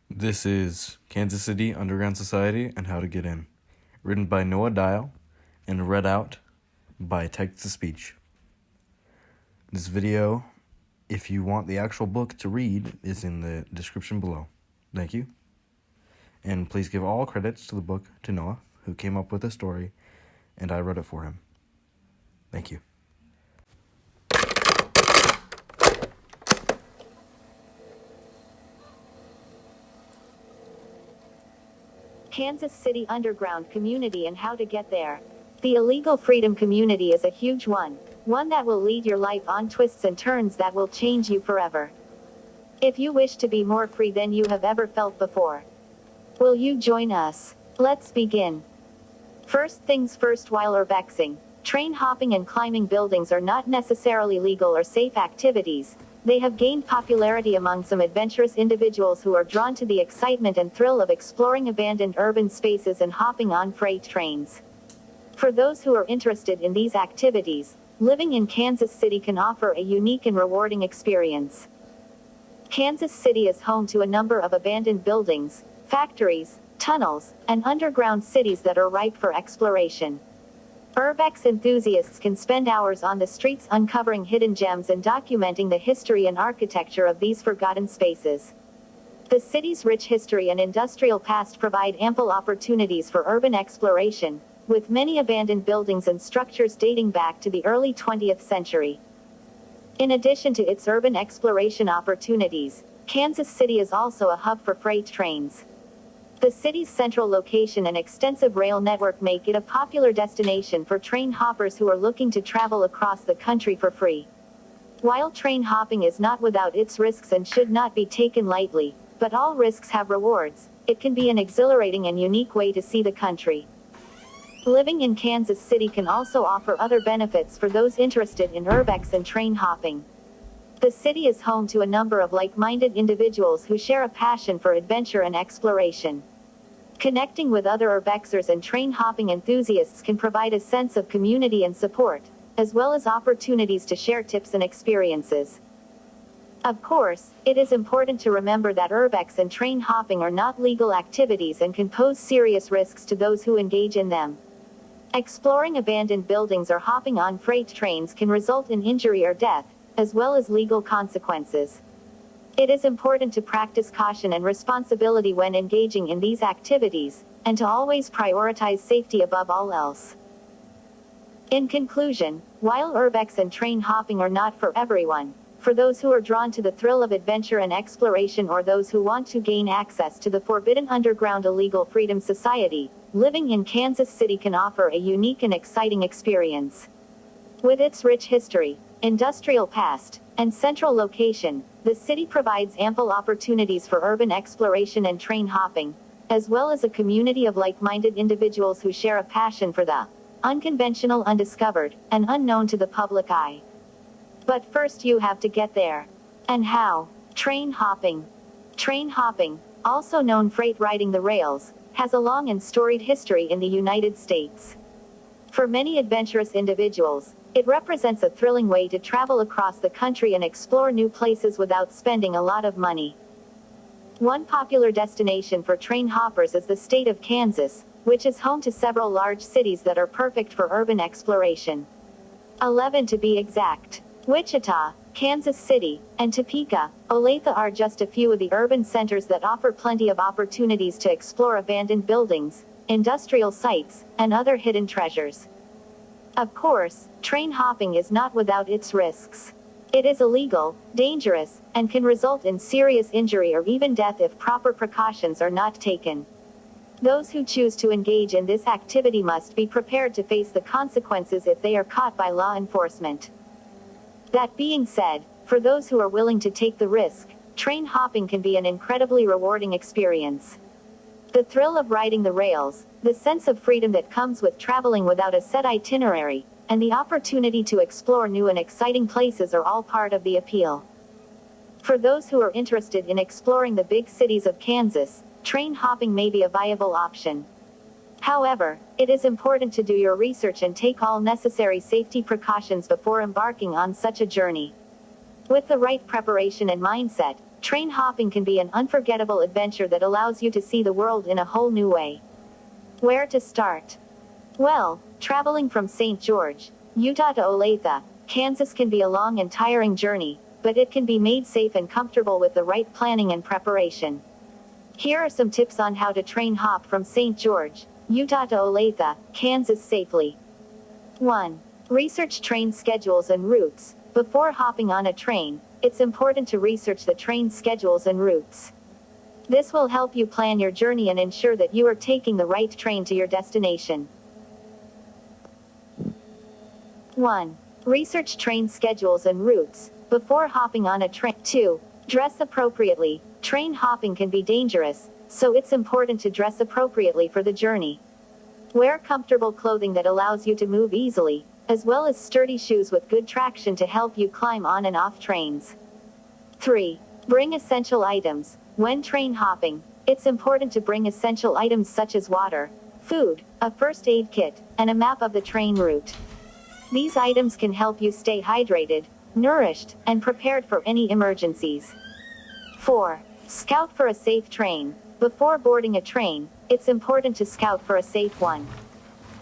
This is Kansas City Underground Society and How to Get In, written by Noah Dial and read out by Text-to-Speech. This video, if you want the actual book to read, is in the description below. Thank you. And please give all credits to the book to Noah, who came up with the story, and I wrote it for him. Thank you. Kansas City Underground Community and How to Get There. The illegal freedom community is a huge one that will lead your life on twists and turns that will change you forever. If you wish to be more free than you have ever felt before, will you join us? Let's begin. First things first, while urbexing, train hopping and climbing buildings are not necessarily legal or safe activities, they have gained popularity among some adventurous individuals who are drawn to the excitement and thrill of exploring abandoned urban spaces and hopping on freight trains. For those who are interested in these activities, living in Kansas City can offer a unique and rewarding experience. Kansas City is home to a number of abandoned buildings, factories, tunnels, and underground cities that are ripe for exploration. Urbex enthusiasts can spend hours on the streets uncovering hidden gems and documenting the history and architecture of these forgotten spaces. The city's rich history and industrial past provide ample opportunities for urban exploration, with many abandoned buildings and structures dating back to the early 20th century. In addition to its urban exploration opportunities, Kansas City is also a hub for freight trains. The city's central location and extensive rail network make it a popular destination for train hoppers who are looking to travel across the country for free. While train hopping is not without its risks and should not be taken lightly, but all risks have rewards, it can be an exhilarating and unique way to see the country. Living in Kansas City can also offer other benefits for those interested in urbex and train hopping. The city is home to a number of like-minded individuals who share a passion for adventure and exploration. Connecting with other urbexers and train hopping enthusiasts can provide a sense of community and support, as well as opportunities to share tips and experiences. Of course, it is important to remember that urbex and train hopping are not legal activities and can pose serious risks to those who engage in them. Exploring abandoned buildings or hopping on freight trains can result in injury or death, as well as legal consequences. It is important to practice caution and responsibility when engaging in these activities, and to always prioritize safety above all else. In conclusion, while urbex and train hopping are not for everyone, for those who are drawn to the thrill of adventure and exploration or those who want to gain access to the forbidden underground illegal freedom society, living in Kansas City can offer a unique and exciting experience. With its rich history, industrial past, and central location, the city provides ample opportunities for urban exploration and train hopping, as well as a community of like-minded individuals who share a passion for the unconventional, undiscovered, and unknown to the public eye. But first you have to get there. And how? Train hopping. Train hopping, also known freight riding the rails, has a long and storied history in the United States. For many adventurous individuals, it represents a thrilling way to travel across the country and explore new places without spending a lot of money. One popular destination for train hoppers is the state of Kansas, which is home to several large cities that are perfect for urban exploration. 11 to be exact. Wichita, Kansas City, and Topeka, Olathe are just a few of the urban centers that offer plenty of opportunities to explore abandoned buildings, industrial sites, and other hidden treasures. Of course, train hopping is not without its risks. It is illegal, dangerous, and can result in serious injury or even death if proper precautions are not taken. Those who choose to engage in this activity must be prepared to face the consequences if they are caught by law enforcement. That being said, for those who are willing to take the risk, train hopping can be an incredibly rewarding experience. The thrill of riding the rails, the sense of freedom that comes with traveling without a set itinerary, and the opportunity to explore new and exciting places are all part of the appeal. For those who are interested in exploring the big cities of Kansas, train hopping may be a viable option. However, it is important to do your research and take all necessary safety precautions before embarking on such a journey. With the right preparation and mindset, train hopping can be an unforgettable adventure that allows you to see the world in a whole new way. Where to start? Well, traveling from St. George, Utah to Olathe, Kansas can be a long and tiring journey, but it can be made safe and comfortable with the right planning and preparation. Here are some tips on how to train hop from St. George, Utah to Olathe, Kansas safely. 1. Research train schedules and routes. Before hopping on a train, it's important to research the train schedules and routes. This will help you plan your journey and ensure that you are taking the right train to your destination. 1. Research train schedules and routes. Before hopping on a train. 2. Dress appropriately. Train hopping can be dangerous, so it's important to dress appropriately for the journey. Wear comfortable clothing that allows you to move easily, as well as sturdy shoes with good traction to help you climb on and off trains. 3. Bring essential items. When train hopping, it's important to bring essential items such as water, food, a first aid kit, and a map of the train route. These items can help you stay hydrated, nourished, and prepared for any emergencies. 4. Scout for a safe train. Before boarding a train, it's important to scout for a safe one.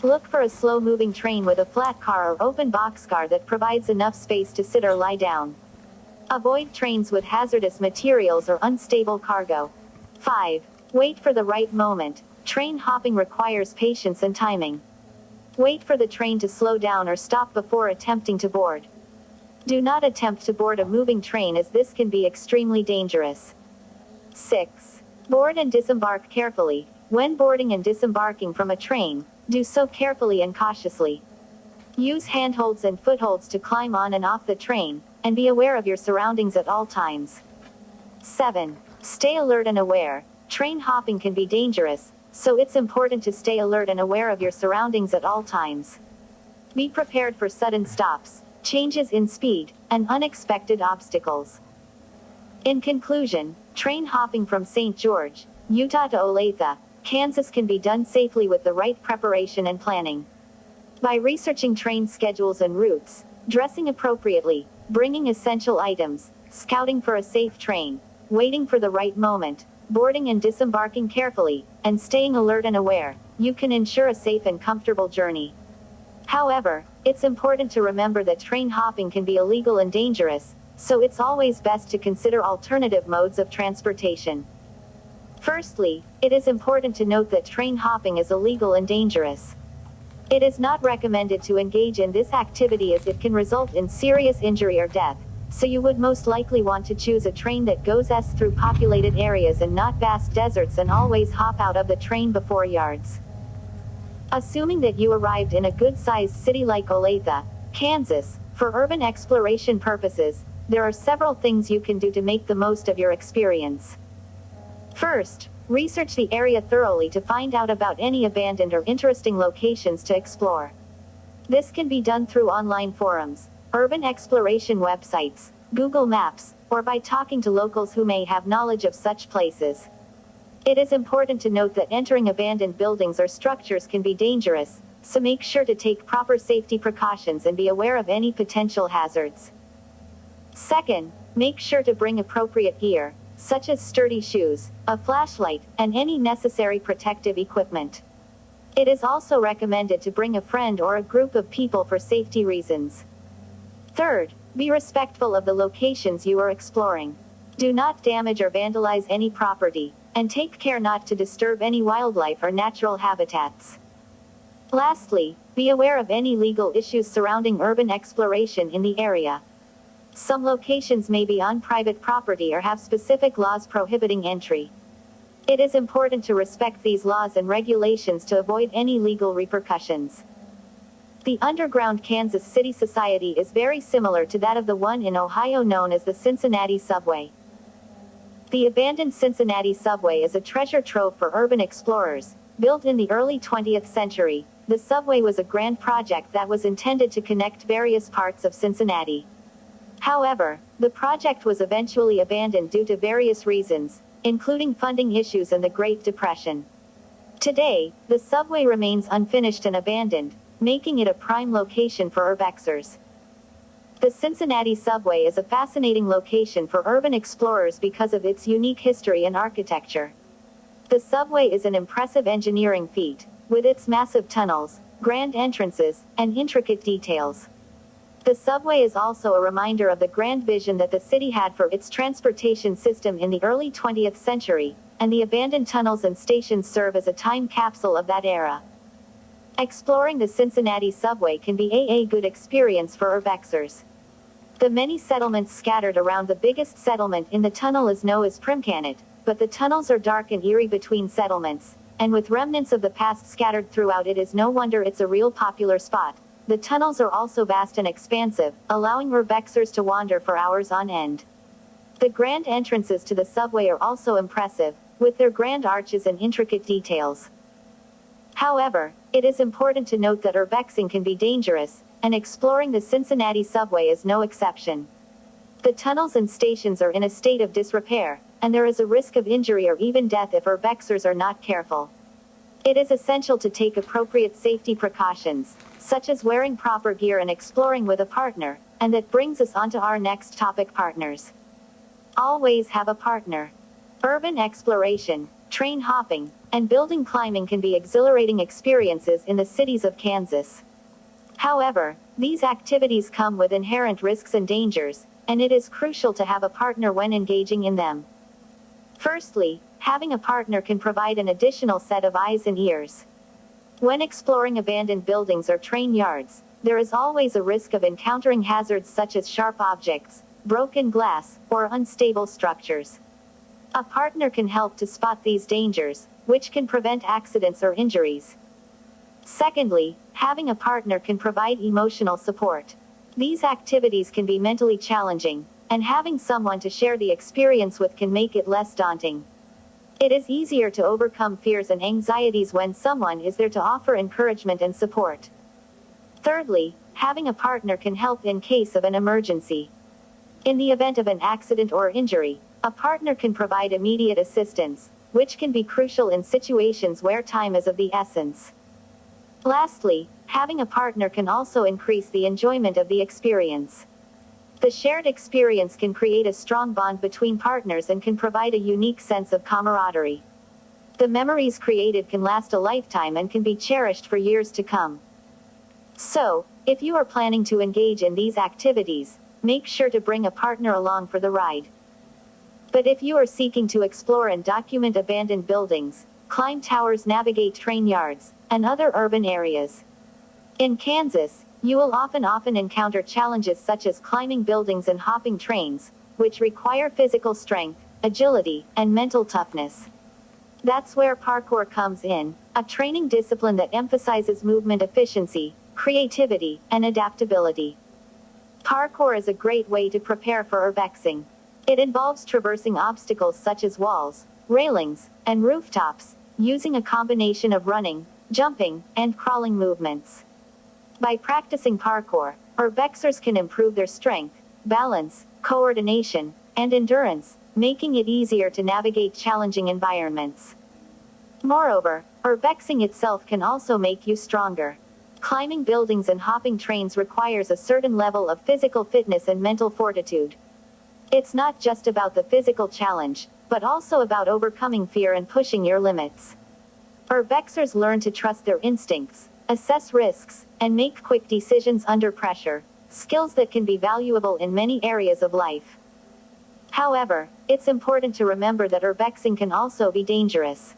Look for a slow-moving train with a flat car or open boxcar that provides enough space to sit or lie down. Avoid trains with hazardous materials or unstable cargo. 5. Wait for the right moment. Train hopping requires patience and timing. Wait for the train to slow down or stop before attempting to board. Do not attempt to board a moving train as this can be extremely dangerous. 6. Board and disembark carefully. When boarding and disembarking from a train, do so carefully and cautiously. Use handholds and footholds to climb on and off the train, and be aware of your surroundings at all times. 7. Stay alert and aware. Train hopping can be dangerous, so it's important to stay alert and aware of your surroundings at all times. Be prepared for sudden stops, changes in speed, and unexpected obstacles. In conclusion, train hopping from St. George, Utah to Olathe, Kansas can be done safely with the right preparation and planning. By researching train schedules and routes, dressing appropriately, bringing essential items, scouting for a safe train, waiting for the right moment, boarding and disembarking carefully, and staying alert and aware, you can ensure a safe and comfortable journey. However, it's important to remember that train hopping can be illegal and dangerous, so it's always best to consider alternative modes of transportation. Firstly, it is important to note that train hopping is illegal and dangerous. It is not recommended to engage in this activity as it can result in serious injury or death, so you would most likely want to choose a train that goes through populated areas and not vast deserts, and always hop out of the train before yards. Assuming that you arrived in a good-sized city like Olathe, Kansas, for urban exploration purposes, there are several things you can do to make the most of your experience. First, research the area thoroughly to find out about any abandoned or interesting locations to explore. This can be done through online forums, urban exploration websites, Google Maps, or by talking to locals who may have knowledge of such places. It is important to note that entering abandoned buildings or structures can be dangerous, so make sure to take proper safety precautions and be aware of any potential hazards. Second, make sure to bring appropriate gear, such as sturdy shoes, a flashlight, and any necessary protective equipment. It is also recommended to bring a friend or a group of people for safety reasons. Third, be respectful of the locations you are exploring. Do not damage or vandalize any property, and take care not to disturb any wildlife or natural habitats. Lastly, be aware of any legal issues surrounding urban exploration in the area. Some locations may be on private property or have specific laws prohibiting entry. It is important to respect these laws and regulations to avoid any legal repercussions. The underground Kansas City Society is very similar to that of the one in Ohio known as the Cincinnati Subway. The abandoned Cincinnati Subway is a treasure trove for urban explorers. Built in the early 20th century, the subway was a grand project that was intended to connect various parts of Cincinnati. However, the project was eventually abandoned due to various reasons, including funding issues and the Great Depression. Today, the subway remains unfinished and abandoned, making it a prime location for urbexers. The Cincinnati subway is a fascinating location for urban explorers because of its unique history and architecture. The subway is an impressive engineering feat, with its massive tunnels, grand entrances, and intricate details. The subway is also a reminder of the grand vision that the city had for its transportation system in the early 20th century, and the abandoned tunnels and stations serve as a time capsule of that era. Exploring the Cincinnati subway can be a good experience for urbexers. The many settlements scattered around the biggest settlement in the tunnel is known as Primcanet, but the tunnels are dark and eerie between settlements, and with remnants of the past scattered throughout, it is no wonder it's a real popular spot. The tunnels are also vast and expansive, allowing urbexers to wander for hours on end. The grand entrances to the subway are also impressive, with their grand arches and intricate details. However, it is important to note that urbexing can be dangerous, and exploring the Cincinnati subway is no exception. The tunnels and stations are in a state of disrepair, and there is a risk of injury or even death if urbexers are not careful. It is essential to take appropriate safety precautions, such as wearing proper gear and exploring with a partner, and that brings us on to our next topic: partners. Always have a partner. Urban exploration, train hopping, and building climbing can be exhilarating experiences in the cities of Kansas. However, these activities come with inherent risks and dangers, and it is crucial to have a partner when engaging in them. Firstly, having a partner can provide an additional set of eyes and ears. When exploring abandoned buildings or train yards, there is always a risk of encountering hazards such as sharp objects, broken glass, or unstable structures. A partner can help to spot these dangers, which can prevent accidents or injuries. Secondly, having a partner can provide emotional support. These activities can be mentally challenging, and having someone to share the experience with can make it less daunting. It is easier to overcome fears and anxieties when someone is there to offer encouragement and support. Thirdly, having a partner can help in case of an emergency. In the event of an accident or injury, a partner can provide immediate assistance, which can be crucial in situations where time is of the essence. Lastly, having a partner can also increase the enjoyment of the experience. The shared experience can create a strong bond between partners and can provide a unique sense of camaraderie. The memories created can last a lifetime and can be cherished for years to come. So, if you are planning to engage in these activities, make sure to bring a partner along for the ride. But if you are seeking to explore and document abandoned buildings, climb towers, navigate train yards, and other urban areas in Kansas, you will often encounter challenges such as climbing buildings and hopping trains, which require physical strength, agility, and mental toughness. That's where parkour comes in, a training discipline that emphasizes movement efficiency, creativity, and adaptability. Parkour is a great way to prepare for urbexing. It involves traversing obstacles such as walls, railings, and rooftops, using a combination of running, jumping, and crawling movements. By practicing parkour, urbexers can improve their strength, balance, coordination, and endurance, making it easier to navigate challenging environments. Moreover, urbexing itself can also make you stronger. Climbing buildings and hopping trains requires a certain level of physical fitness and mental fortitude. It's not just about the physical challenge, but also about overcoming fear and pushing your limits. Urbexers learn to trust their instincts, assess risks, and make quick decisions under pressure, skills that can be valuable in many areas of life. However, it's important to remember that urbexing can also be dangerous.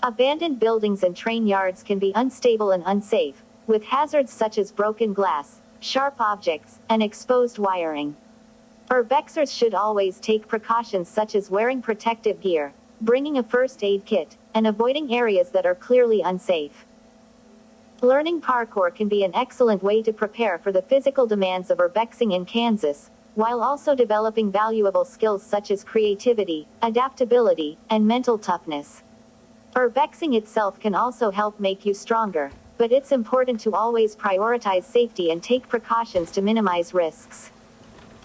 Abandoned buildings and train yards can be unstable and unsafe, with hazards such as broken glass, sharp objects, and exposed wiring. Urbexers should always take precautions such as wearing protective gear, bringing a first aid kit, and avoiding areas that are clearly unsafe. Learning parkour can be an excellent way to prepare for the physical demands of urbexing in Kansas, while also developing valuable skills such as creativity, adaptability, and mental toughness. Urbexing itself can also help make you stronger, but it's important to always prioritize safety and take precautions to minimize risks.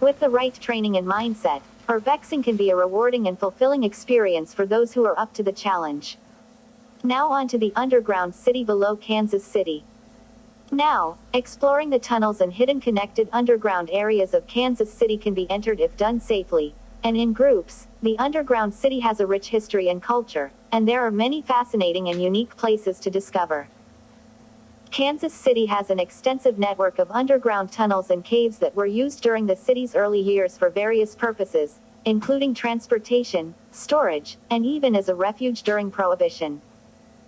With the right training and mindset, urbexing can be a rewarding and fulfilling experience for those who are up to the challenge. Now on to the underground city below Kansas City. Now, exploring the tunnels and hidden connected underground areas of Kansas City can be entered if done safely, and in groups. The underground city has a rich history and culture, and there are many fascinating and unique places to discover. Kansas City has an extensive network of underground tunnels and caves that were used during the city's early years for various purposes, including transportation, storage, and even as a refuge during Prohibition.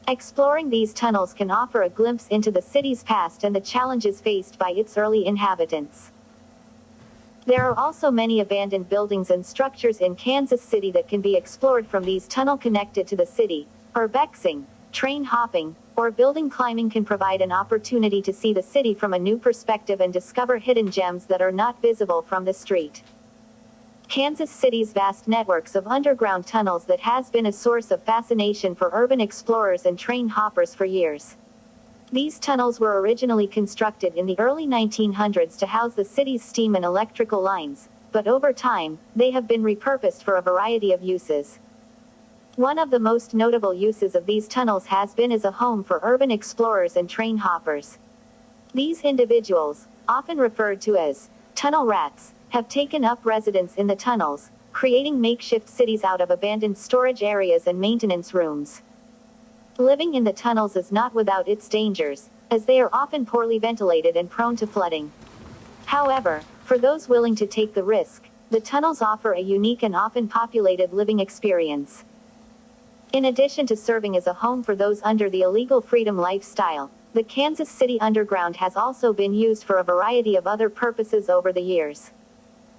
Exploring these tunnels can offer a glimpse into the city's past and the challenges faced by its early inhabitants. There are also many abandoned buildings and structures in Kansas City that can be explored from these tunnels connected to the city. Urbexing, train hopping, or building climbing can provide an opportunity to see the city from a new perspective and discover hidden gems that are not visible from the street. Kansas City's vast networks of underground tunnels that has been a source of fascination for urban explorers and train hoppers for years. These tunnels were originally constructed in the early 1900s to house the city's steam and electrical lines, but over time, they have been repurposed for a variety of uses. One of the most notable uses of these tunnels has been as a home for urban explorers and train hoppers. These individuals, often referred to as tunnel rats, have taken up residence in the tunnels, creating makeshift cities out of abandoned storage areas and maintenance rooms. Living in the tunnels is not without its dangers, as they are often poorly ventilated and prone to flooding. However, for those willing to take the risk, the tunnels offer a unique and often populated living experience. In addition to serving as a home for those under the illegal freedom lifestyle, the Kansas City Underground has also been used for a variety of other purposes over the years.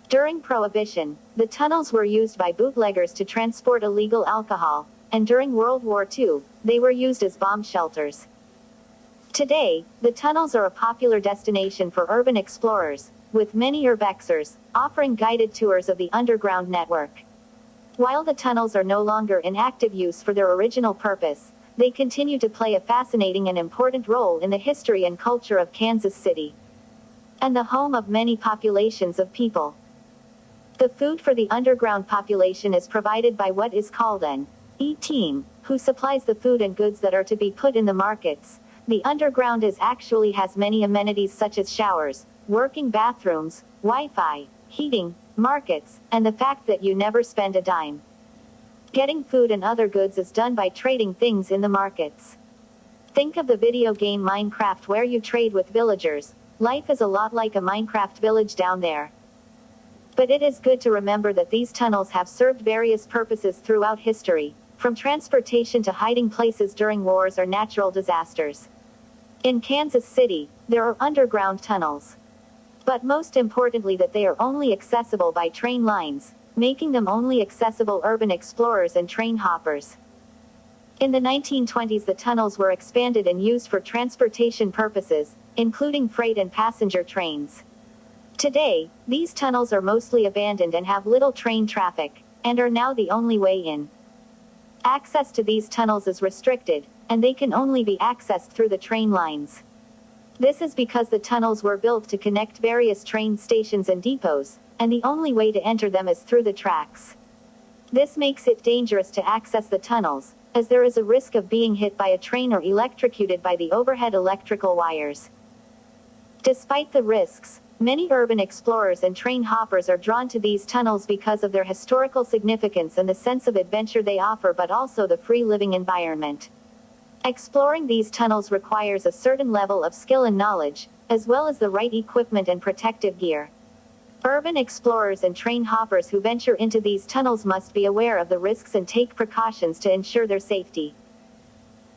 During Prohibition, the tunnels were used by bootleggers to transport illegal alcohol, and during World War II, they were used as bomb shelters. Today, the tunnels are a popular destination for urban explorers, with many urbexers offering guided tours of the underground network. While the tunnels are no longer in active use for their original purpose, they continue to play a fascinating and important role in the history and culture of Kansas City, and the home of many populations of people. The food for the underground population is provided by what is called an E-team, who supplies the food and goods that are to be put in the markets. The underground actually has many amenities such as showers, working bathrooms, Wi-Fi, heating, markets, and the fact that you never spend a dime. Getting food and other goods is done by trading things in the markets. Think of the video game Minecraft where you trade with villagers. Life is a lot like a Minecraft village down there. But it is good to remember that these tunnels have served various purposes throughout history, from transportation to hiding places during wars or natural disasters. In Kansas City, there are underground tunnels. But most importantly that they are only accessible by train lines, making them only accessible urban explorers and train hoppers. In the 1920s the tunnels were expanded and used for transportation purposes, including freight and passenger trains. Today, these tunnels are mostly abandoned and have little train traffic, and are now the only way in. Access to these tunnels is restricted, and they can only be accessed through the train lines. This is because the tunnels were built to connect various train stations and depots, and the only way to enter them is through the tracks. This makes it dangerous to access the tunnels, as there is a risk of being hit by a train or electrocuted by the overhead electrical wires. Despite the risks, many urban explorers and train hoppers are drawn to these tunnels because of their historical significance and the sense of adventure they offer, but also the free living environment. Exploring these tunnels requires a certain level of skill and knowledge, as well as the right equipment and protective gear. Urban explorers and train hoppers who venture into these tunnels must be aware of the risks and take precautions to ensure their safety.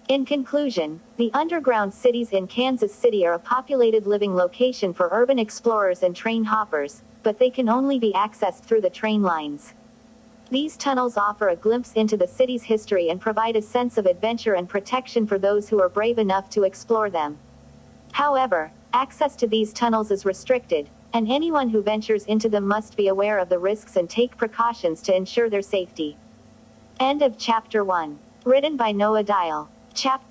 In conclusion, the underground cities in Kansas City are a populated living location for urban explorers and train hoppers, but they can only be accessed through the train lines. These tunnels offer a glimpse into the city's history and provide a sense of adventure and protection for those who are brave enough to explore them. However, access to these tunnels is restricted, and anyone who ventures into them must be aware of the risks and take precautions to ensure their safety. End of Chapter 1. Written by Noah Dial. Chapter